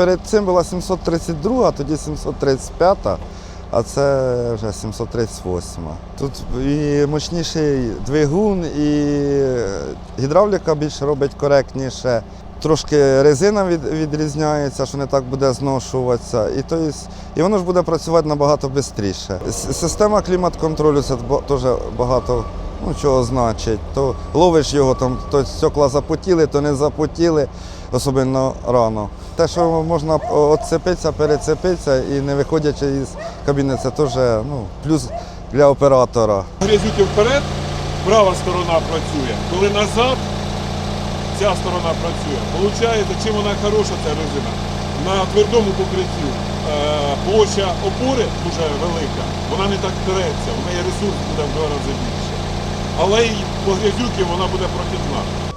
перед цим була 732, тоді 735, а це вже 738. Тут і мощніший двигун, і гідравліка більш робить коректніше. Трошки резина відрізняється, що не так буде зношуватися, і воно ж буде працювати набагато швидше. Система клімат-контролю – це теж багато чого значить. То ловиш його, то стекла запотіли, то не запотіли, особливо рано. Те, що можна відцепитися, перецепитися і не виходячи із кабіни, це теж плюс для оператора. Грязюки вперед, права сторона працює, коли назад, ця сторона працює. Получається, чим вона хороша, ця резина. На твердому покритті площа опори дуже велика, вона не так треться, в неї ресурс буде в 2 рази більше. Але й по грязюки вона буде прохідна.